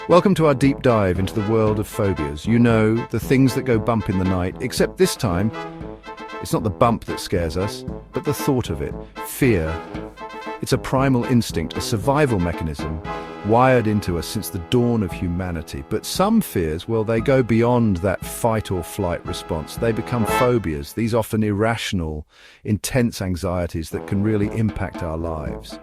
Welcome to our deep dive into the world of phobias. You know, the things that go bump in the night, except this time, it's not the bump that scares us, but the thought of it. Fear. It's a primal instinct, a survival mechanism wired into us since the dawn of humanity. But some fears, well, they go beyond that fight or flight response. They become phobias, these often irrational, intense anxieties that can really impact our lives.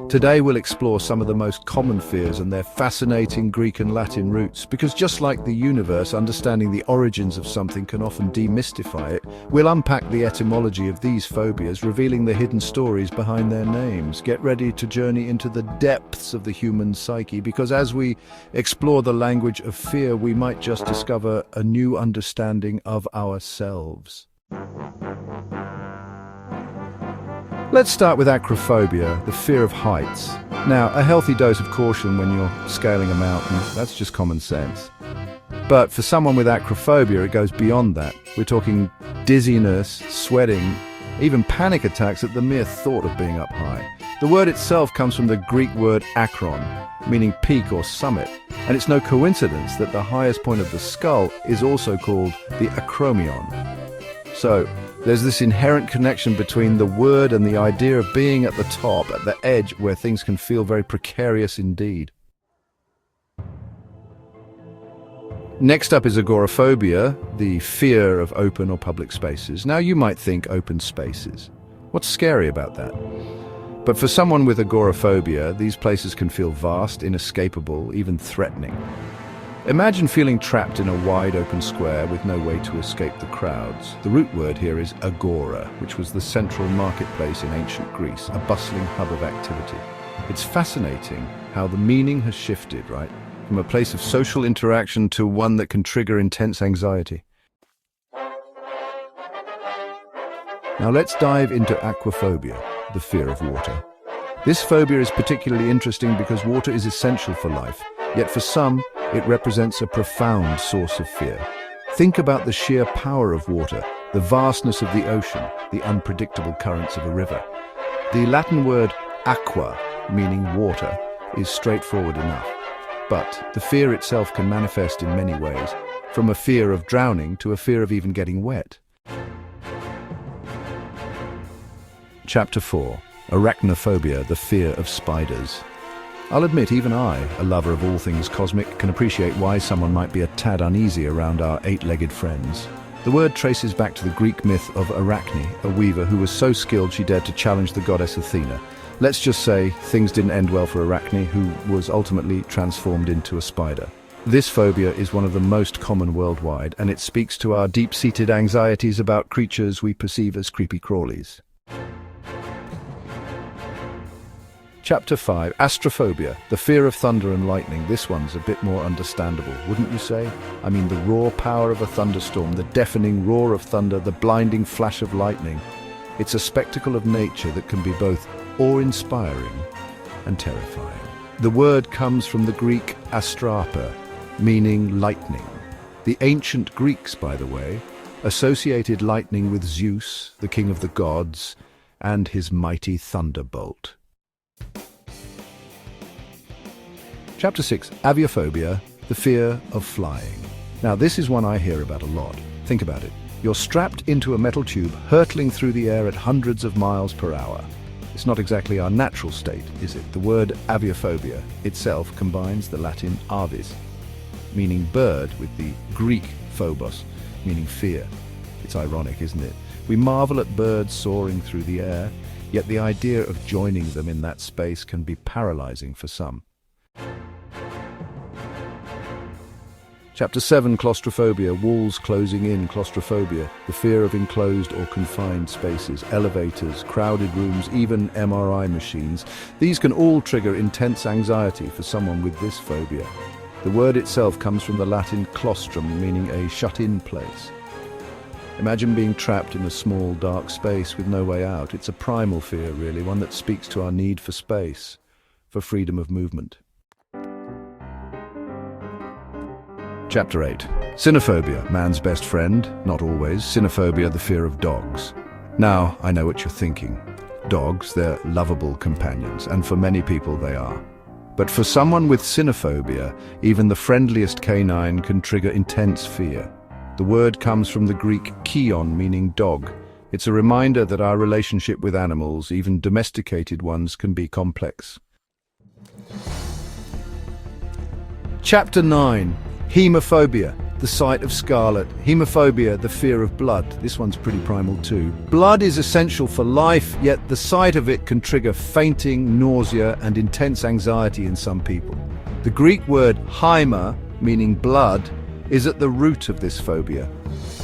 Today we'll explore some of the most common fears and their fascinating Greek and Latin roots, because just like the universe, understanding the origins of something can often demystify it. We'll unpack the etymology of these phobias, revealing the hidden stories behind their names. Get ready to journey into the depths of the human psyche, because as we explore the language of fear, we might just discover a new understanding of ourselves. Let's start with acrophobia, the fear of heights. Now, a healthy dose of caution when you're scaling a mountain, that's just common sense. But for someone with acrophobia, it goes beyond that. We're talking dizziness, sweating, even panic attacks at the mere thought of being up high. The word itself comes from the Greek word akron, meaning peak or summit. And it's no coincidence that the highest point of the skull is also called the acromion. So, there's this inherent connection between the word and the idea of being at the top, at the edge, where things can feel very precarious indeed. Next up is agoraphobia, the fear of open or public spaces. Now you might think open spaces. What's scary about that? But for someone with agoraphobia, these places can feel vast, inescapable, even threatening. Imagine feeling trapped in a wide open square with no way to escape the crowds. The root word here is agora, which was the central marketplace in ancient Greece, a bustling hub of activity. It's fascinating how the meaning has shifted, right? From a place of social interaction to one that can trigger intense anxiety. Now let's dive into aquaphobia, the fear of water. This phobia is particularly interesting because water is essential for life, yet for some, it represents a profound source of fear. Think about the sheer power of water, the vastness of the ocean, the unpredictable currents of a river. The Latin word aqua, meaning water, is straightforward enough. But the fear itself can manifest in many ways, from a fear of drowning to a fear of even getting wet. Chapter 4. Arachnophobia, the fear of spiders. I'll admit, even I, a lover of all things cosmic, can appreciate why someone might be a tad uneasy around our eight-legged friends. The word traces back to the Greek myth of Arachne, a weaver who was so skilled she dared to challenge the goddess Athena. Let's just say things didn't end well for Arachne, who was ultimately transformed into a spider. This phobia is one of the most common worldwide, and it speaks to our deep-seated anxieties about creatures we perceive as creepy crawlies. Chapter 5. Astrophobia, the fear of thunder and lightning. This one's a bit more understandable, wouldn't you say? I mean, the raw power of a thunderstorm, the deafening roar of thunder, the blinding flash of lightning. It's a spectacle of nature that can be both awe-inspiring and terrifying. The word comes from the Greek astrapa, meaning lightning. The ancient Greeks, by the way, associated lightning with Zeus, the king of the gods, and his mighty thunderbolt. Chapter 6. Aviophobia, the fear of flying. Now this is one I hear about a lot. Think about it. You're strapped into a metal tube, hurtling through the air at hundreds of miles per hour. It's not exactly our natural state, is it? The word aviophobia itself combines the Latin avis, meaning bird, with the Greek phobos, meaning fear. It's ironic, isn't it? We marvel at birds soaring through the air, yet the idea of joining them in that space can be paralyzing for some. Chapter 7. Claustrophobia, walls closing in. Claustrophobia, the fear of enclosed or confined spaces, elevators, crowded rooms, even MRI machines. These can all trigger intense anxiety for someone with this phobia. The word itself comes from the Latin claustrum, meaning a shut-in place. Imagine being trapped in a small, dark space with no way out. It's a primal fear, really, one that speaks to our need for space, for freedom of movement. Chapter 8. Cynophobia, man's best friend, not always. Cynophobia, the fear of dogs. Now, I know what you're thinking. dogs, they're lovable companions, and for many people they are. But for someone with cynophobia, even the friendliest canine can trigger intense fear. The word comes from the Greek kion, meaning dog. It's a reminder that our relationship with animals, even domesticated ones, can be complex. Chapter 9. Hemophobia, the sight of scarlet. Hemophobia, the fear of blood. This one's pretty primal too. Blood is essential for life, yet the sight of it can trigger fainting, nausea, and intense anxiety in some people. The Greek word haima, meaning blood, is at the root of this phobia.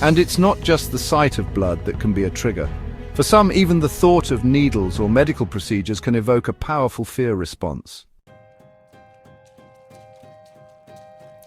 And it's not just the sight of blood that can be a trigger. For some, even the thought of needles or medical procedures can evoke a powerful fear response.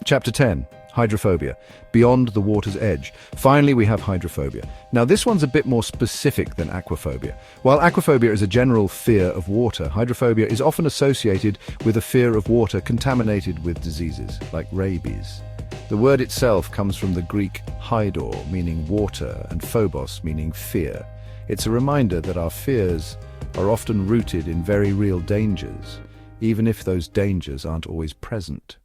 Chapter 10. Hydrophobia, beyond the water's edge. Finally, we have hydrophobia. Now, this one's a bit more specific than aquaphobia. While aquaphobia is a general fear of water, hydrophobia is often associated with a fear of water contaminated with diseases, like rabies. The word itself comes from the Greek hydor, meaning water, and phobos, meaning fear. It's a reminder that our fears are often rooted in very real dangers, even if those dangers aren't always present.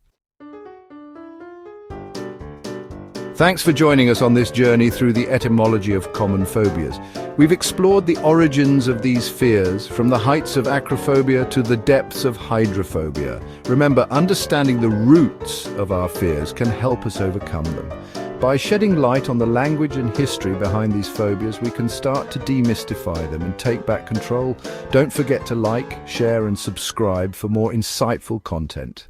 Thanks for joining us on this journey through the etymology of common phobias. We've explored the origins of these fears, from the heights of acrophobia to the depths of hydrophobia. Remember, understanding the roots of our fears can help us overcome them. By shedding light on the language and history behind these phobias, we can start to demystify them and take back control. Don't forget to like, share, and subscribe for more insightful content.